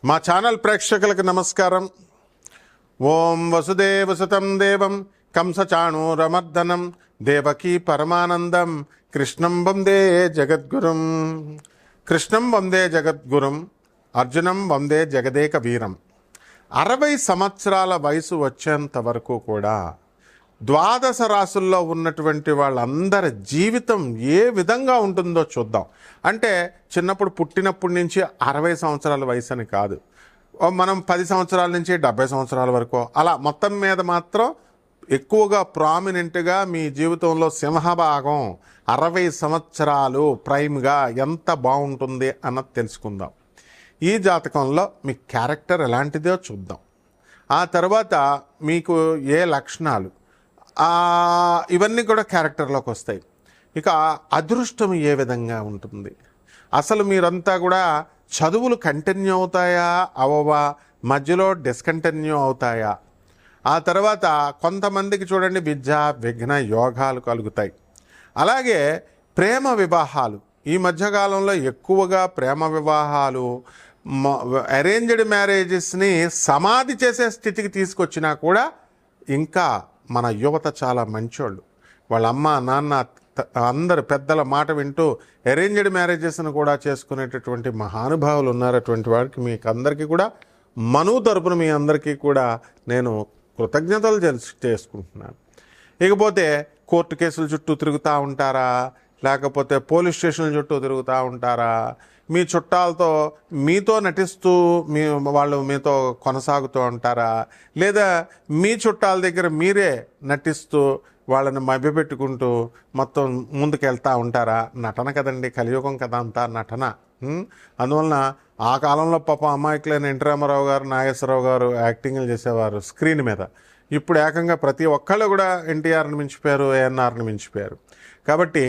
మా ఛానల్ ప్రేక్షకులకు నమస్కారం. ఓం వసుదేవసుతం దేవం కంసచాణూరమర్దనం దేవకీ పరమానందం కృష్ణం వందే జగద్గురుం. కృష్ణం వందే జగద్గురుం, అర్జునం వందే జగదేక వీరం. 60 సంవత్సరాల వయసు వచ్చేంత వరకు కూడా ద్వాదశ రాశుల్లో ఉన్నటువంటి వాళ్ళందరి జీవితం ఏ విధంగా ఉంటుందో చూద్దాం. అంటే చిన్నప్పుడు పుట్టినప్పటి నుంచి 60 సంవత్సరాల వయసు అని కాదు, మనం 10 సంవత్సరాల నుంచి 70 సంవత్సరాల వరకు అలా మొత్తం మీద మాత్రం ఎక్కువగా ప్రామినెంట్గా మీ జీవితంలో సింహభాగం 60 సంవత్సరాలు ప్రైమ్గా ఎంత బాగుంటుంది అన్నది తెలుసుకుందాం. ఈ జాతకంలో మీ క్యారెక్టర్ ఎలాంటిదో చూద్దాం. ఆ తర్వాత మీకు ఏ లక్షణాలు ఇవన్నీ కూడా క్యారెక్టర్లోకి వస్తాయి. ఇక అదృష్టం ఏ విధంగా ఉంటుంది, అసలు మీరంతా కూడా చదువులు కంటిన్యూ అవుతాయా అవవా, మధ్యలో డిస్కంటిన్యూ అవుతాయా, ఆ తర్వాత కొంతమందికి చూడండి విద్య విఘ్న యోగాలు కలుగుతాయి. అలాగే ప్రేమ వివాహాలు ఈ మధ్యకాలంలో ఎక్కువగా ప్రేమ వివాహాలు అరేంజ్డ్ మ్యారేజెస్ని సమాధి చేసే స్థితికి తీసుకొచ్చినా కూడా ఇంకా మన యువత చాలా మంచోళ్ళు. వాళ్ళ అమ్మ నాన్న అందరు పెద్దల మాట వింటూ అరేంజ్డ్ మ్యారేజెస్ను కూడా చేసుకునేటటువంటి మహానుభావులు ఉన్నారు. అటువంటి వారికి మీకు అందరికీ కూడా మనువు తరపున మీ అందరికీ కూడా నేను కృతజ్ఞతలు చేసుకుంటున్నాను. ఇకపోతే కోర్టు కేసుల చుట్టూ తిరుగుతూ ఉంటారా, లేకపోతే పోలీస్ స్టేషన్ల చుట్టూ తిరుగుతూ ఉంటారా, మీ చుట్టాలతో మీతో నటిస్తూ వాళ్ళు మీతో కొనసాగుతూ ఉంటారా, లేదా మీ చుట్టాల దగ్గర మీరే నటిస్తూ వాళ్ళని మభ్యపెట్టుకుంటూ మొత్తం ముందుకెళ్తూ ఉంటారా? నటన కదండి, కలియుగం కదా అంతా నటన. అందువలన ఆ కాలంలో పాపం అమాయకులైన ఎన్టీ రామారావు గారు, నాగేశ్వరరావు గారు యాక్టింగ్లు చేసేవారు స్క్రీన్ మీద. ఇప్పుడు ఏకంగా ప్రతి ఒక్కళ్ళు కూడా ఎన్టీఆర్ని మించిపోయారు, ఏఎన్ఆర్ని మించిపోయారు. కాబట్టి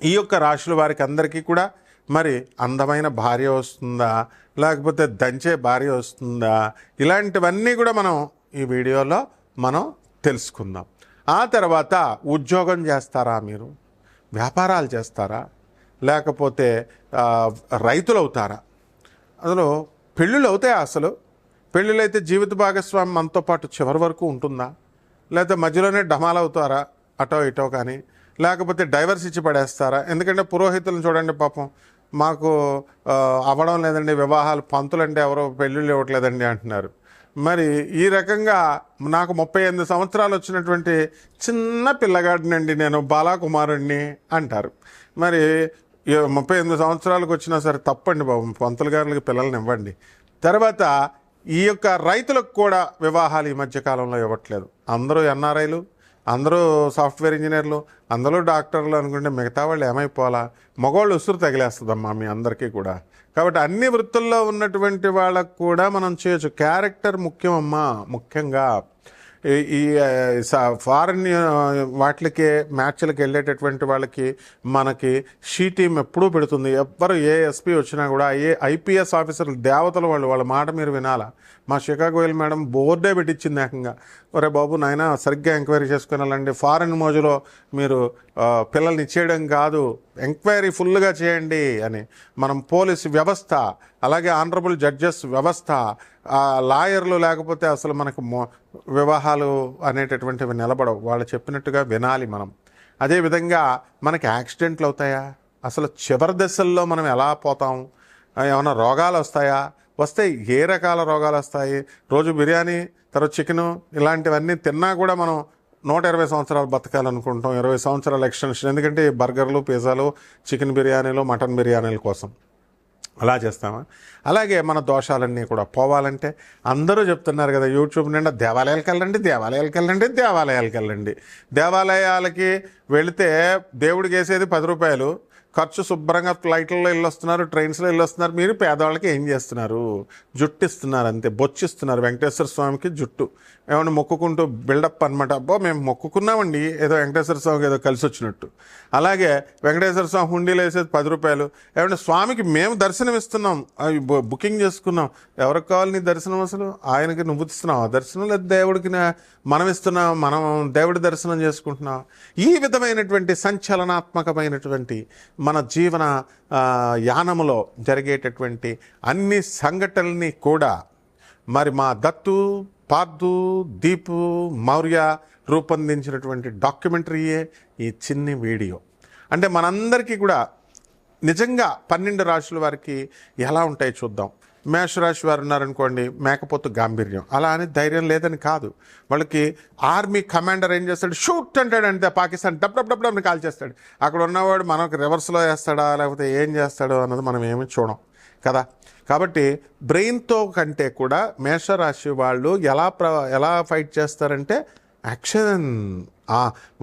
ఈ యొక్క రాశుల వారికి అందరికీ కూడా మరి అందమైన భార్య వస్తుందా, లేకపోతే దంచే భార్య వస్తుందా, ఇలాంటివన్నీ కూడా మనం ఈ వీడియోలో మనం తెలుసుకుందాం. ఆ తర్వాత ఉద్యోగం చేస్తారా, మీరు వ్యాపారాలు చేస్తారా, లేకపోతే రైతులు అవుతారా, అందులో పెళ్ళిళ్ళు అవుతాయా, అసలు పెళ్ళిళ్ళు అయితే జీవిత భాగస్వామి మనతో పాటు చివరి వరకు ఉంటుందా, లేకపోతే మధ్యలోనే డమాలు అవుతారా అటో ఇటో కానీ, లేకపోతే డైవర్స్ ఇచ్చి పడేస్తారా? ఎందుకంటే పురోహితులను చూడండి, పాపం మాకు అవ్వడం లేదండి వివాహాలు, పంతులంటే ఎవరో పెళ్ళిళ్ళు ఇవ్వట్లేదండి అంటున్నారు. మరి ఈ రకంగా నాకు 38 సంవత్సరాలు వచ్చినటువంటి చిన్న పిల్లగాడినండి నేను, బాలాకుమారుణ్ణి అంటారు. మరి 38 సంవత్సరాలకు వచ్చినా సరే తప్పండి బాబు, పంతులు గారులకి పిల్లల్ని ఇవ్వండి. తర్వాత ఈ యొక్క రైతులకు కూడా వివాహాలు ఈ మధ్యకాలంలో ఇవ్వట్లేదు. అందరూ ఎన్ఆర్ఐలు, అందరూ సాఫ్ట్వేర్ ఇంజనీర్లు, అందరూ డాక్టర్లు అనుకుంటే మిగతా వాళ్ళు ఏమైపోవాలా? మగవాళ్ళు ఉసురు తగిలేస్తుందమ్మా మీ అందరికీ కూడా. కాబట్టి అన్ని వృత్తుల్లో ఉన్నటువంటి వాళ్ళకు కూడా మనం చేయొచ్చు. క్యారెక్టర్ ముఖ్యమమ్మా. ముఖ్యంగా ఈ ఫారిన్ వాటికి మ్యాచ్లకు వెళ్ళేటటువంటి వాళ్ళకి మనకి షీ టీం ఎప్పుడూ పెడుతుంది. ఎవ్వరు ఏ ఎస్పీ వచ్చినా కూడా ఐపీఎస్ ఆఫీసర్లు దేవతలు వాళ్ళ మాట మీరు వినాలా. మా షికాగో వెళ్ళి మేడం బోర్డే పెట్టించింది ఏకంగా, ఒరే బాబు నాయన సరిగ్గా ఎంక్వైరీ చేసుకుని వెళ్ళండి, ఫారిన్ మోజులో మీరు పిల్లల్ని ఇచ్చేయడం కాదు, ఎంక్వైరీ ఫుల్గా చేయండి అని. మనం పోలీసు వ్యవస్థ, అలాగే ఆనరబుల్ జడ్జెస్ వ్యవస్థ, లాయర్లు లేకపోతే అసలు మనకు వివాహాలు అనేటటువంటివి నిలబడవు. వాళ్ళు చెప్పినట్టుగా వినాలి మనం. అదేవిధంగా మనకి యాక్సిడెంట్లు అవుతాయా, అసలు చివరి దశల్లో మనం ఎలా పోతాం, ఏమైనా రోగాలు వస్తాయా, వస్తే ఏ రకాల రోగాలు వస్తాయి? రోజు బిర్యానీ తర్వాత చికెను ఇలాంటివన్నీ తిన్నా కూడా మనం 120 సంవత్సరాలు బతకాలనుకుంటాం, 20 సంవత్సరాల ఎక్స్టెన్షన్. ఎందుకంటే బర్గర్లు, పిజ్జాలు, చికెన్ బిర్యానీలు, మటన్ బిర్యానీల కోసం అలా చేస్తామా? అలాగే మన దోషాలన్నీ కూడా పోవాలంటే అందరూ చెప్తున్నారు కదా యూట్యూబ్ నిండా, దేవాలయాలకు వెళ్ళండి, దేవాలయాలకు వెళ్ళండి, దేవాలయాలకు వెళ్ళండి. దేవాలయాలకి వెళితే దేవుడికి వేసేది 10 రూపాయలు ఖర్చు, శుభ్రంగా ఫ్లైట్లలో వెళ్ళొస్తున్నారు, ట్రైన్స్లో వెళ్ళొస్తున్నారు. మీరు పేదవాళ్ళకి ఏం చేస్తున్నారు? జుట్టు ఇస్తున్నారు అంతే, బొచ్చిస్తున్నారు. వెంకటేశ్వర స్వామికి జుట్టు ఏమన్నా మొక్కుకుంటూ బిల్డప్ అనమాట. అబ్బో మేము మొక్కుకున్నామండి ఏదో వెంకటేశ్వర స్వామికి ఏదో కలిసి వచ్చినట్టు. అలాగే వెంకటేశ్వర స్వామి హుండీలో వేసేది 10 రూపాయలు. ఏమంటే స్వామికి మేము దర్శనం ఇస్తున్నాం, బుకింగ్ చేసుకున్నాం. ఎవరికి కావాలి నీ దర్శనం? అసలు ఆయనకి నువ్వు ఇస్తున్నావు దర్శనం, లేదా దేవుడికి మనం ఇస్తున్నాం, మనం దేవుడి దర్శనం చేసుకుంటున్నాం. ఈ విధమైనటువంటి సంచలనాత్మకమైనటువంటి మన జీవన యానములో జరిగేటటువంటి అన్ని సంఘటనల్ని కూడా మరి మా దత్తు, పార్థు, దీపు, మౌర్య రూపొందించినటువంటి డాక్యుమెంటరీయే ఈ చిన్ని వీడియో. అంటే మనందరికీ కూడా నిజంగా 12 రాశుల వారికి ఎలా ఉంటాయి చూద్దాం. మేషరాశి వారు ఉన్నారనుకోండి, మేకపోతు గాంభీర్యం, అలా అని ధైర్యం లేదని కాదు. వాళ్ళకి ఆర్మీ కమాండర్ ఏం చేస్తాడు, షూట్ అంటాడు, అంటే పాకిస్తాన్ డబ్ డబ్ డబ్ డబ్ని కాల్ చేస్తాడు. అక్కడ ఉన్నవాడు మనకు రివర్స్లో వేస్తాడా లేకపోతే ఏం చేస్తాడో అన్నది మనం ఏమి చూడం కదా. కాబట్టి బ్రెయిన్తో కంటే కూడా మేషరాశి వాళ్ళు ఎలా ఫైట్ చేస్తారంటే యాక్షన్,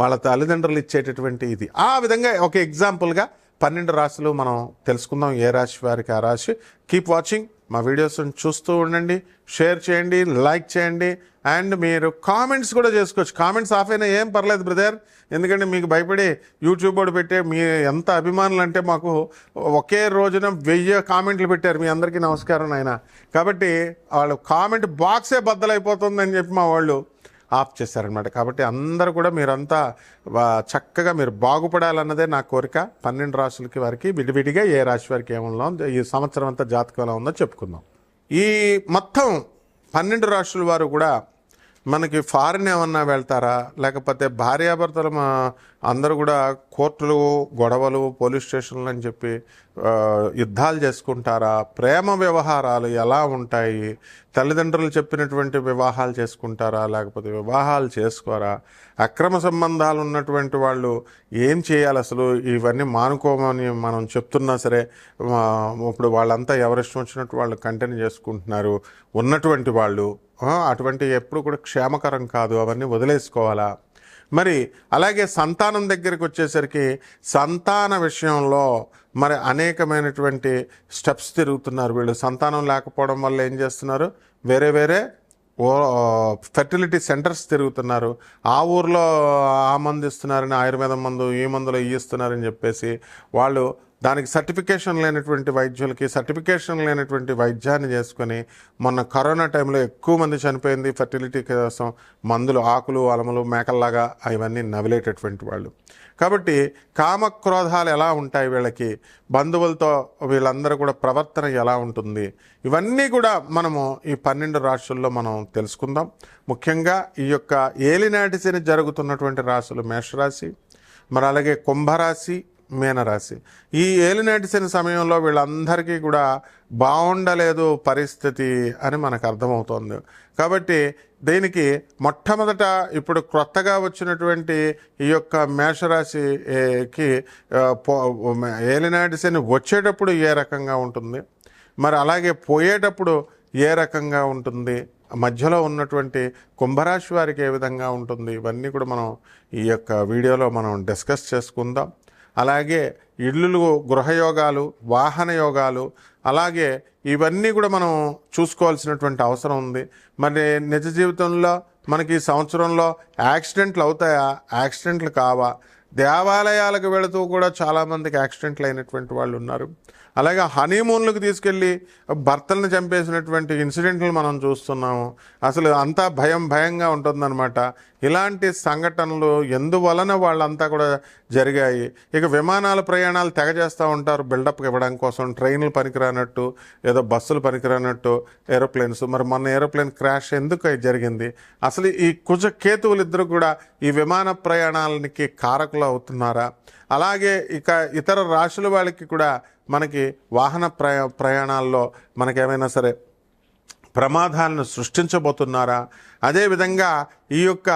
వాళ్ళ తల్లిదండ్రులు ఇచ్చేటటువంటి ఇది. ఆ విధంగా ఒక ఎగ్జాంపుల్గా 12 రాశులు మనం తెలుసుకుందాం. ఏ రాశి వారికి ఆ రాశి. కీప్ వాచింగ్, మా వీడియోస్ని చూస్తూ ఉండండి, షేర్ చేయండి, లైక్ చేయండి, అండ్ మీరు కామెంట్స్ కూడా చేసుకోవచ్చు. కామెంట్స్ ఆఫ్ అయినా ఏం పర్లేదు బ్రదర్, ఎందుకంటే మీకు భయపడి యూట్యూబ్ వాడు పెట్టే మీ ఎంత అభిమానులు అంటే మాకు ఒకే రోజున 1000 కామెంట్లు పెట్టారు. మీ అందరికీ నమస్కారం ఆయన. కాబట్టి వాళ్ళు కామెంట్ బాక్సే బద్దలైపోతుందని చెప్పి మా వాళ్ళు ఆఫ్ చేశారనమాట. కాబట్టి అందరూ కూడా మీరంతా చక్కగా మీరు బాగుపడాలన్నదే నా కోరిక. 12 రాశులకి వారికి విడివిడిగా ఏ రాశి వారికి ఏమన్నా ఈ సంవత్సరం అంతా జాతకం ఎలా ఉందో చెప్పుకుందాం. ఈ మొత్తం 12 రాశుల వారు కూడా మనకి ఫారిన్ ఏమన్నా వెళ్తారా, లేకపోతే భార్యాభర్తలు అందరూ కూడా కోర్టులు, గొడవలు, పోలీస్ స్టేషన్లు అని చెప్పి యుద్ధాలు చేసుకుంటారా, ప్రేమ వ్యవహారాలు ఎలా ఉంటాయి, తల్లిదండ్రులు చెప్పినటువంటి వివాహాలు చేసుకుంటారా, లేకపోతే వివాహాలు చేసుకోరా, అక్రమ సంబంధాలు ఉన్నటువంటి వాళ్ళు ఏం చేయాలి, అసలు ఇవన్నీ మానుకోమని మనం చెప్తున్నా సరే ఇప్పుడు వాళ్ళంతా ఎవరిష్టం వచ్చినట్టు వాళ్ళు కంటిన్యూ చేసుకుంటున్నారు ఉన్నటువంటి వాళ్ళు. అటువంటి ఎప్పుడు కూడా క్షేమకరం కాదు, అవన్నీ వదిలేసుకోవాలా. మరి అలాగే సంతానం దగ్గరికి వచ్చేసరికి సంతాన విషయంలో మరి అనేకమైనటువంటి స్టెప్స్ తిరుగుతున్నారు వీళ్ళు. సంతానం లేకపోవడం వల్ల ఏం చేస్తున్నారు, వేరే ఫెర్టిలిటీ సెంటర్స్ తిరుగుతున్నారు. ఆ ఊర్లో ఆ మందు ఇస్తున్నారని, ఆయుర్వేదం మందు, ఈ మందులో ఇస్తున్నారని చెప్పేసి వాళ్ళు దానికి సర్టిఫికేషన్ లేనటువంటి వైద్యులకి సర్టిఫికేషన్ లేనటువంటి వైద్యాన్ని చేసుకొని మొన్న కరోనా టైంలో ఎక్కువ మంది చనిపోయింది ఫెర్టిలిటీ కోసం మందులు, ఆకులు, అలములు, మేకల్లాగా ఇవన్నీ నవిలేటటువంటి వాళ్ళు. కాబట్టి కామక్రోధాలు ఎలా ఉంటాయి వీళ్ళకి, బంధువులతో వీళ్ళందరూ కూడా ప్రవర్తన ఎలా ఉంటుంది, ఇవన్నీ కూడా మనము ఈ 12 రాశుల్లో మనం తెలుసుకుందాం. ముఖ్యంగా ఈ యొక్క ఏలినాటి శని జరుగుతున్నటువంటి రాశులు మేషరాశి, మరి అలాగే కుంభరాశి, మీనరాశి. ఈ ఏలినాటి శని సమయంలో వీళ్ళందరికీ కూడా బాగుండలేదు పరిస్థితి అని మనకు అర్థమవుతోంది. కాబట్టి దీనికి మొట్టమొదట ఇప్పుడు కొత్తగా వచ్చినటువంటి ఈ యొక్క మేషరాశికి ఏలినాటి శని వచ్చేటప్పుడు ఏ రకంగా ఉంటుంది, మరి అలాగే పోయేటప్పుడు ఏ రకంగా ఉంటుంది, మధ్యలో ఉన్నటువంటి కుంభరాశి వారికి ఏ విధంగా ఉంటుంది, ఇవన్నీ కూడా మనం ఈ యొక్క వీడియోలో మనం డిస్కస్ చేసుకుందాం. అలాగే ఇళ్ళు, గృహయోగాలు, వాహన యోగాలు, అలాగే ఇవన్నీ కూడా మనం చూసుకోవాల్సినటువంటి అవసరం ఉంది. మరి నిజ జీవితంలో మనకి ఈ సంవత్సరంలో యాక్సిడెంట్లు అవుతాయా, యాక్సిడెంట్లు కావా, దేవాలయాలకు వెళుతూ కూడా చాలామందికి యాక్సిడెంట్లు అయినటువంటి వాళ్ళు ఉన్నారు. అలాగే హనీమూన్లకు తీసుకెళ్ళి భర్తలను చంపేసినటువంటి ఇన్సిడెంట్లు మనం చూస్తున్నాము. అసలు అంతా భయంగా ఉంటుందన్నమాట. ఇలాంటి సంఘటనలు ఎందువలన వాళ్ళంతా కూడా జరిగాయి. ఇక విమానాల ప్రయాణాలు తెగ చేస్తూ ఉంటారు బిల్డప్ ఇవ్వడం కోసం, ట్రైన్లు పనికిరానట్టు, ఏదో బస్సులు పనికిరానట్టు ఏరోప్లేన్స్. మరి మొన్న ఏరోప్లేన్ క్రాష్ ఎందుకు జరిగింది, అసలు ఈ కుజ కేతువులు ఇద్దరు కూడా ఈ విమాన ప్రయాణాలకి కారకులు అవుతున్నారా, అలాగే ఇక ఇతర రాశుల వాళ్ళకి కూడా మనకి వాహన ప్రయాణాల్లో మనకేమైనా సరే ప్రమాదాలను సృష్టించబోతున్నారా, అదేవిధంగా ఈ యొక్క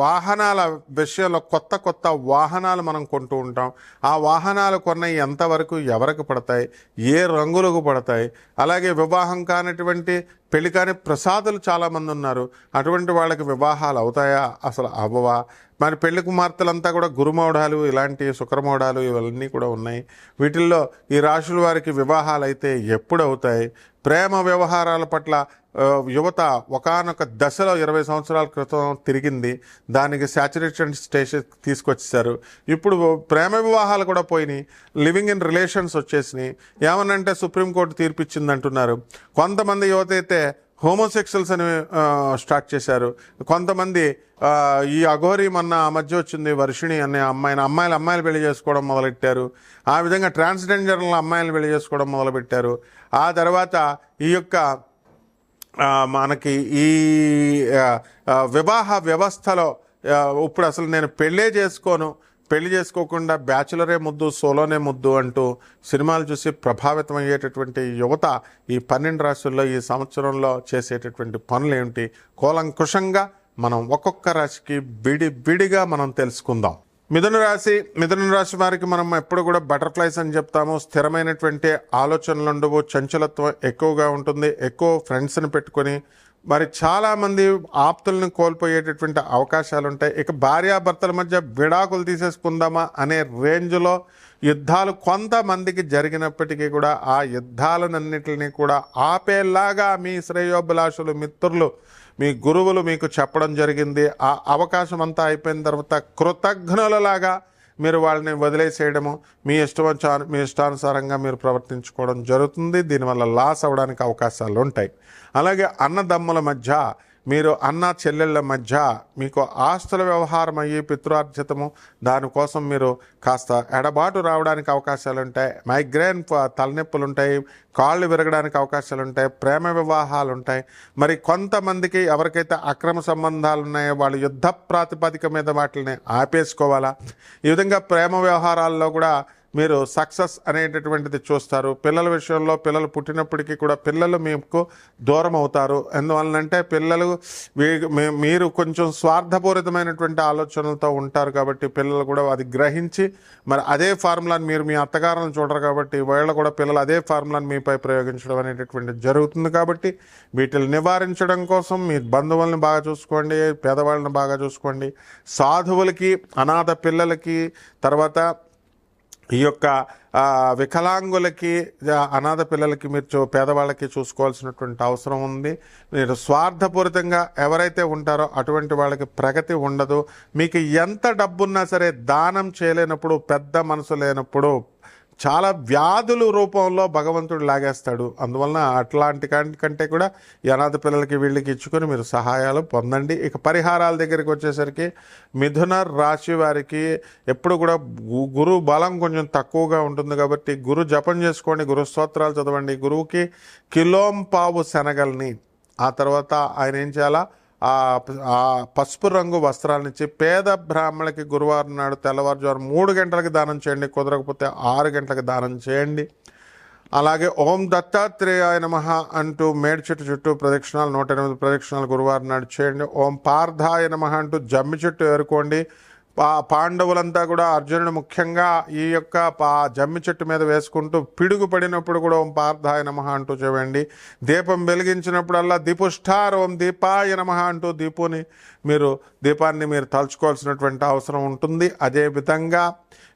వాహనాల విషయంలో కొత్త వాహనాలు మనం కొంటూ ఉంటాం. ఆ వాహనాలు కొన్నవి ఎంతవరకు ఎవరికి పడతాయి, ఏ రంగులకు పడతాయి, అలాగే వివాహం కానిటువంటి పెళ్లి కాని ప్రసాదులు చాలామంది ఉన్నారు. అటువంటి వాళ్ళకి వివాహాలు అవుతాయా, అసలు అవ్వవా? మరి పెళ్లి కుమార్తెలంతా కూడా గురుమౌఢాలు, ఇలాంటి శుక్రమౌఢాలు ఇవన్నీ కూడా ఉన్నాయి. వీటిల్లో ఈ రాశుల వారికి వివాహాలు అయితే ఎప్పుడు అవుతాయి? ప్రేమ వ్యవహారాల పట్ల యువత ఒకానొక దశలో 20 సంవత్సరాల క్రితం తిరిగింది, దానికి సాచురేషన్ స్టేజ్ తీసుకొచ్చేసారు. ఇప్పుడు ప్రేమ వివాహాలు కూడా పోయినాయి, లివింగ్ ఇన్ రిలేషన్స్ వచ్చేసినాయి. ఏమనంటే సుప్రీంకోర్టు తీర్పిచ్చింది అంటున్నారు. కొంతమంది యువత అయితే హోమోసెక్షువల్స్ అని స్టార్ట్ చేశారు. కొంతమంది ఈ అఘోరి మొన్న ఆ మధ్య వచ్చింది వర్షిణి అనే అమ్మాయిలు పెళ్లి చేసుకోవడం మొదలెట్టారు. ఆ విధంగా ట్రాన్స్జెండర్ల అమ్మాయిలు పెళ్లి చేసుకోవడం మొదలుపెట్టారు. ఆ తర్వాత ఈ యొక్క మనకి ఈ వివాహ వ్యవస్థలో ఇప్పుడు అసలు నేను పెళ్లి చేసుకోకుండా బ్యాచులరే ముద్దు, సోలోనే ముద్దు అంటూ సినిమాలు చూసి ప్రభావితం అయ్యేటటువంటి యువత ఈ 12 రాశుల్లో ఈ సంవత్సరంలో చేసేటటువంటి పనులు ఏమిటి కూలంకుషంగా మనం ఒక్కొక్క రాశికి విడిగా మనం తెలుసుకుందాం. మిథున రాశి వారికి మనం ఎప్పుడు కూడా బటర్ఫ్లైస్ అని చెప్తాము. స్థిరమైనటువంటి ఆలోచనలు ఉండవు, చంచలత్వం ఎక్కువగా ఉంటుంది, ఎక్కువ ఫ్రెండ్స్ని పెట్టుకొని మరి చాలామంది ఆప్తులను కోల్పోయేటటువంటి అవకాశాలు ఉంటాయి. ఇక భార్యాభర్తల మధ్య విడాకులు తీసేసుకుందామా అనే రేంజ్లో యుద్ధాలు కొంతమందికి జరిగినప్పటికీ కూడా ఆ యుద్ధాలన్నింటినీ కూడా ఆపేలాగా మీ శ్రేయోభిలాషులు, మిత్రులు, మీ గురువులు మీకు చెప్పడం జరిగింది. ఆ అవకాశం అంతా అయిపోయిన తర్వాత కృతజ్ఞులలాగా మీరు వాళ్ళని వదిలేసేయడము, మీ ఇష్టానుసారంగా మీరు ప్రవర్తించుకోవడం జరుగుతుంది. దీనివల్ల లాస్ అవ్వడానికి అవకాశాలు ఉంటాయి. అలాగే అన్నదమ్ముల మధ్య, మీరు అన్న చెల్లెళ్ళ మధ్య మీకు ఆస్తుల వ్యవహారం అయ్యి పితృార్జితము, దానికోసం మీరు కాస్త ఎడబాటు రావడానికి అవకాశాలు ఉంటాయి. మైగ్రేన్ తలనొప్పులు ఉంటాయి, కాళ్ళు విరగడానికి అవకాశాలు ఉంటాయి, ప్రేమ వివాహాలు ఉంటాయి. మరి కొంతమందికి ఎవరికైతే అక్రమ సంబంధాలు ఉన్నాయో వాళ్ళు యుద్ధ ప్రాతిపదిక మీద వాటిని ఆపేసుకోవాలా. ఈ విధంగా ప్రేమ వ్యవహారాల్లో కూడా మీరు సక్సెస్ అనేటటువంటిది చూస్తారు. పిల్లల విషయంలో పిల్లలు పుట్టినప్పటికీ కూడా పిల్లలు మీకు దూరం అవుతారు. ఎందువలనంటే పిల్లలు మీరు కొంచెం స్వార్థపూరితమైనటువంటి ఆలోచనలతో ఉంటారు కాబట్టి పిల్లలు కూడా అది గ్రహించి మరి అదే ఫార్ములాని మీరు మీ అత్తగారులను చూడరు కాబట్టి వీళ్ళు కూడా పిల్లలు అదే ఫార్ములాని మీపై ప్రయోగించడం అనేటటువంటిది జరుగుతుంది. కాబట్టి వీటిని నివారించడం కోసం మీ బంధువులను బాగా చూసుకోండి, పేదవాళ్ళని బాగా చూసుకోండి. సాధువులకి, అనాథ పిల్లలకి, తర్వాత ఈ యొక్క వికలాంగులకి, అనాథ పిల్లలకి మీరు పేదవాళ్ళకి చూసుకోవాల్సినటువంటి అవసరం ఉంది. మీరు స్వార్థపూరితంగా ఎవరైతే ఉంటారో అటువంటి వాళ్ళకి ప్రగతి ఉండదు. మీకు ఎంత డబ్బున్నా సరే దానం చేయలేనప్పుడు, పెద్ద మనసు లేనప్పుడు చాలా వ్యాధుల రూపంలో భగవంతుడు లాగేస్తాడు. అందువలన అట్లాంటి కంటే కూడా ఈ అనాథ పిల్లలకి వీళ్ళకి ఇచ్చుకొని మీరు సహాయాలు పొందండి. ఇక పరిహారాల దగ్గరికి వచ్చేసరికి మిథున రాశి వారికి ఎప్పుడు కూడా గురు బలం కొంచెం తక్కువగా ఉంటుంది కాబట్టి గురు జపం చేసుకోండి, గురు స్తోత్రాలు చదవండి. గురువుకి కిలోంపావు శనగల్ని, ఆ తర్వాత ఆయన ఏం చేయాలా, ఆ పసుపు రంగు వస్త్రాలనిచ్చి పేద బ్రాహ్మణులకి గురువారం నాడు తెల్లవారుజాము 3 గంటలకి దానం చేయండి, కుదరకపోతే 6 గంటలకు దానం చేయండి. అలాగే ఓం దత్తాత్రేయాయ నమః అంటూ మేడి చెట్టు చుట్టూ ప్రదక్షిణాలు 108 ప్రదక్షిణాలు గురువారం నాడు చేయండి. ఓం పార్థాయ నమః అంటూ జమ్మి చెట్టు ఏరుకోండి. పాండవులంతా కూడా అర్జునుడు ముఖ్యంగా ఈ యొక్క జమ్మి చెట్టు మీద వేసుకుంటూ పిడుగు పడినప్పుడు కూడా ఓం పార్థాయ నమః అంటూ చూడండి. దీపం వెలిగించినప్పుడల్లా దీపుష్ఠార్ ఓం దీపాయ నమః అంటూ దీపాన్ని మీరు తలుచుకోవాల్సినటువంటి అవసరం ఉంటుంది. అదేవిధంగా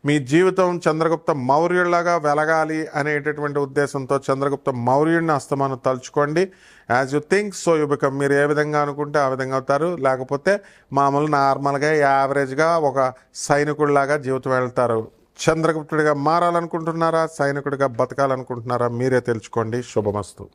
మీ జీవితం చంద్రగుప్త మౌర్యుడిలాగా వెలగాలి అనేటటువంటి ఉద్దేశంతో చంద్రగుప్త మౌర్యుడిని అస్తమానం తలుచుకోండి. As you think so you become. మీరు ఏ విధంగా అనుకుంటే ఆ విధంగా అవుతారు. లేకపోతే మామూలు నార్మల్గా యావరేజ్గా ఒక సైనికుడిలాగా జీవితం వెళ్తారు. చంద్రగుప్తుడిగా మారాలనుకుంటున్నారా, సైనికుడిగా బతకాలనుకుంటున్నారా, మీరే తెలుసుకోండి. శుభమస్తు.